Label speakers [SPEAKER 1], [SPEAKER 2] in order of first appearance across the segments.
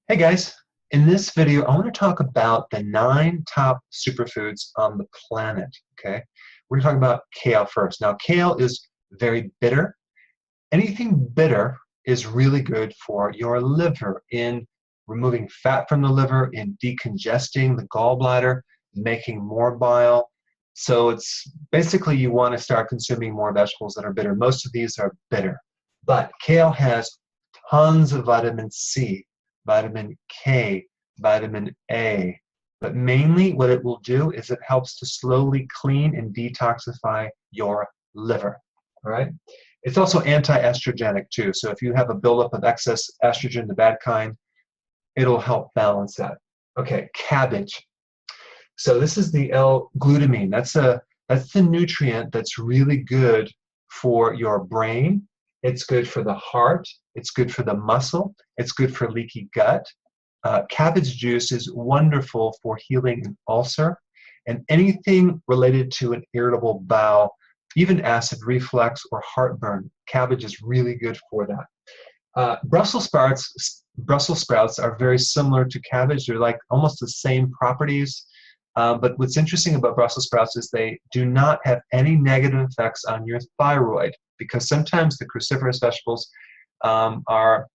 [SPEAKER 1] Hey guys, in this video I want to talk about the 9 top superfoods on the planet, okay? We're going to talk about kale first. Now kale is very bitter. Anything bitter is really good for your liver in removing fat from the liver, in decongesting the gallbladder, making more bile. So it's basically you want to start consuming more vegetables that are bitter. Most of these are bitter, but kale has tons of vitamin C, vitamin K, vitamin A. But mainly what it will do is it helps to slowly clean and detoxify your liver. All right? It's also anti-estrogenic too. So if you have a buildup of excess estrogen, the bad kind, it'll help balance that. Okay, cabbage. So this is the L-glutamine. That's the nutrient that's really good for your brain. It's good for the heart. It's good for the muscle. It's good for leaky gut. Cabbage juice is wonderful for healing an ulcer and anything related to an irritable bowel, even acid reflux or heartburn. Cabbage is really good for that. Brussels sprouts are very similar to cabbage. They're like almost the same properties. But what's interesting about Brussels sprouts is they do not have any negative effects on your thyroid, because sometimes the cruciferous vegetables are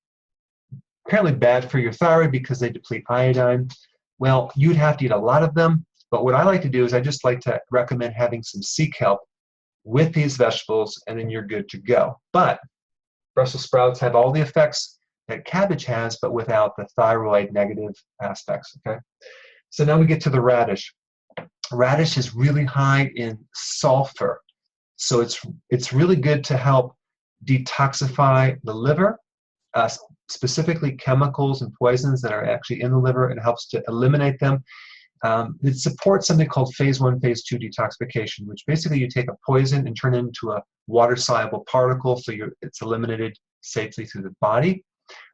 [SPEAKER 1] apparently bad for your thyroid because they deplete iodine. Well, you'd have to eat a lot of them, but what I like to do is I just like to recommend having some sea kelp with these vegetables, and then you're good to go. But Brussels sprouts have all the effects that cabbage has, but without the thyroid negative aspects, okay? So now we get to the radish. Radish is really high in sulfur. So it's really good to help detoxify the liver, specifically chemicals and poisons that are actually in the liver. It helps to eliminate them. It supports something called phase 1, phase 2 detoxification, which basically you take a poison and turn it into a water-soluble particle, so it's eliminated safely through the body.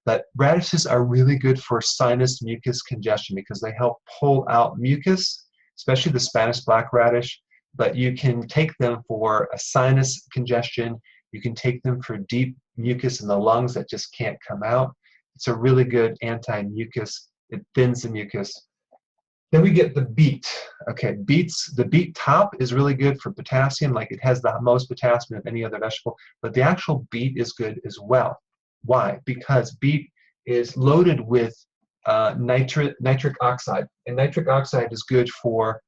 [SPEAKER 1] But radishes are really good for sinus mucus congestion because they help pull out mucus, especially the Spanish black radish. But you can take them for a sinus congestion. You can take them for deep mucus in the lungs that just can't come out. It's a really good anti-mucus. It thins the mucus. Then we get the beet. Okay, the beet top is really good for potassium, like it has the most potassium of any other vegetable, but the actual beet is good as well. Why? Because beet is loaded with nitric oxide, and nitric oxide is good for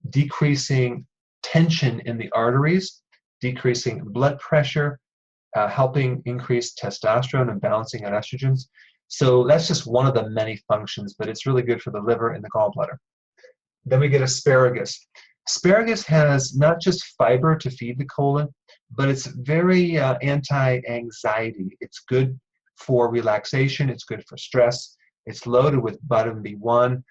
[SPEAKER 1] decreasing tension in the arteries, decreasing blood pressure, helping increase testosterone and balancing out estrogens. So that's just one of the many functions, but it's really good for the liver and the gallbladder. Then we get asparagus. Asparagus has not just fiber to feed the colon, but it's very anti-anxiety. It's good for relaxation. It's good for stress. It's loaded with vitamin B1.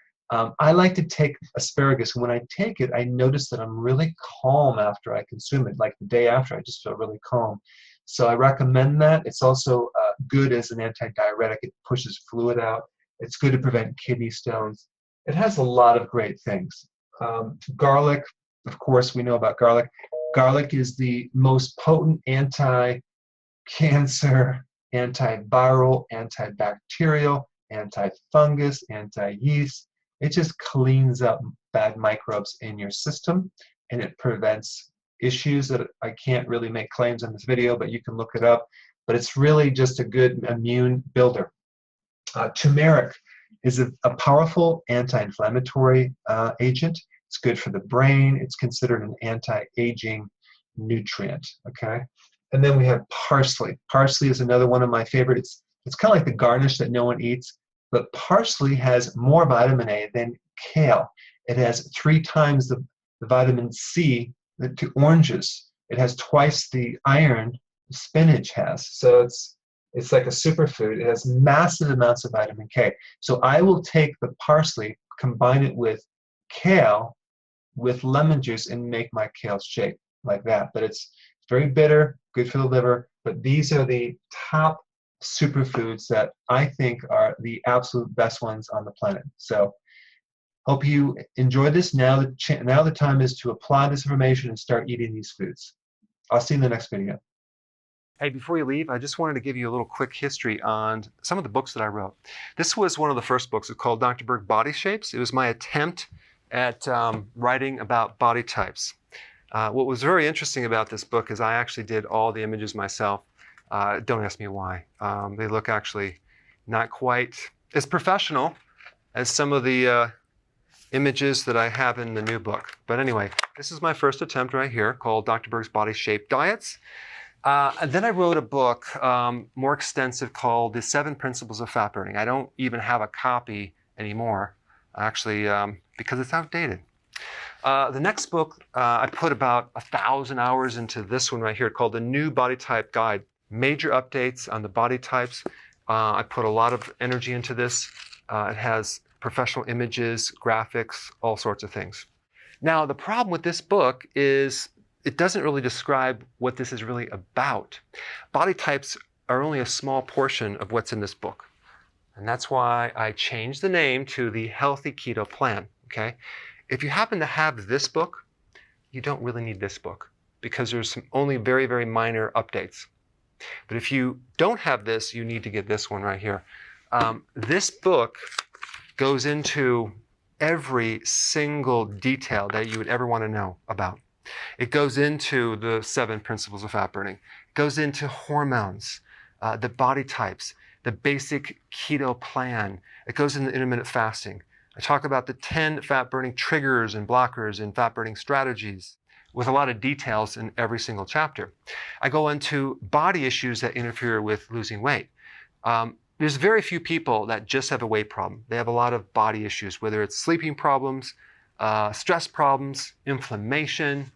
[SPEAKER 1] I like to take asparagus, and when I take it, I notice that I'm really calm after I consume it. Like the day after, I just feel really calm. So I recommend that. It's also good as an antidiuretic. It pushes fluid out. It's good to prevent kidney stones. It has a lot of great things. Garlic, of course, we know about garlic. Garlic is the most potent anti-cancer, antiviral, antibacterial, antifungus, anti-yeast. It just cleans up bad microbes in your system, and it prevents issues that I can't really make claims in this video, but you can look it up. But it's really just a good immune builder. Turmeric is a powerful anti-inflammatory agent. It's good for the brain. It's considered an anti-aging nutrient, okay? And then we have parsley. Parsley is another one of my favorites. It's kind of like the garnish that no one eats, but parsley has more vitamin A than kale. It has 3 times the vitamin C to oranges. It has twice the iron spinach has. So it's like a superfood. It has massive amounts of vitamin K. So I will take the parsley, combine it with kale, with lemon juice, and make my kale shake like that. But it's very bitter, good for the liver. But these are the top superfoods that I think are the absolute best ones on the planet. So hope you enjoyed this. Now the time is to apply this information and start eating these foods. I'll see you in the next video.
[SPEAKER 2] Hey, before you leave, I just wanted to give you a little quick history on some of the books that I wrote. This was one of the first books. It's called Dr. Berg Body Shapes. It was my attempt at writing about body types. What was very interesting about this book is I actually did all the images myself. Don't ask me why. They look actually not quite as professional as some of the images that I have in the new book. But anyway, this is my first attempt right here called Dr. Berg's Body Shape Diets. And then I wrote a book more extensive called The 7 Principles of Fat Burning. I don't even have a copy anymore, actually, because it's outdated. The next book, I put about 1,000 hours into this one right here called The New Body Type Guide. Major updates on the body types. I put a lot of energy into this. It has professional images, graphics, all sorts of things. Now, the problem with this book is it doesn't really describe what this is really about. Body types are only a small portion of what's in this book. And that's why I changed the name to the Healthy Keto Plan, okay? If you happen to have this book, you don't really need this book because there's only very, very minor updates. But if you don't have this, you need to get this one right here. This book goes into every single detail that you would ever want to know about. It goes into the 7 principles of fat burning. It goes into hormones, the body types, the basic keto plan. It goes into intermittent fasting. I talk about the 10 fat burning triggers and blockers and fat burning strategies with a lot of details in every single chapter. I go into body issues that interfere with losing weight. There's very few people that just have a weight problem. They have a lot of body issues, whether it's sleeping problems, stress problems, inflammation,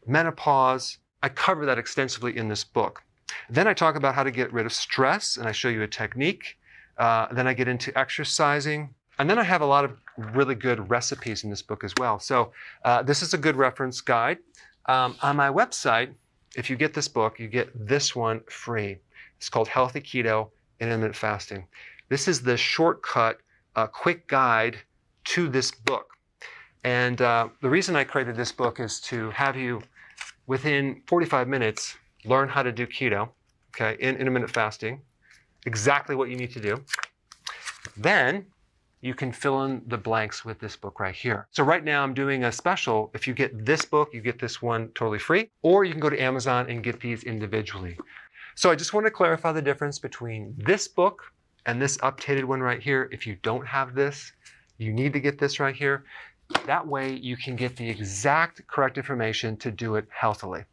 [SPEAKER 2] menopause. I cover that extensively in this book. Then I talk about how to get rid of stress, and I show you a technique. Then I get into exercising. And then I have a lot of really good recipes in this book as well. So this is a good reference guide. On my website, if you get this book, you get this one free. It's called Healthy Keto and Intermittent Fasting. This is the shortcut, quick guide to this book. And the reason I created this book is to have you, within 45 minutes, learn how to do keto, okay, in intermittent fasting, exactly what you need to do. Then you can fill in the blanks with this book right here. So right now I'm doing a special. If you get this book, you get this one totally free, or you can go to Amazon and get these individually. So I just want to clarify the difference between this book and this updated one right here. If you don't have this, you need to get this right here. That way you can get the exact correct information to do it healthily.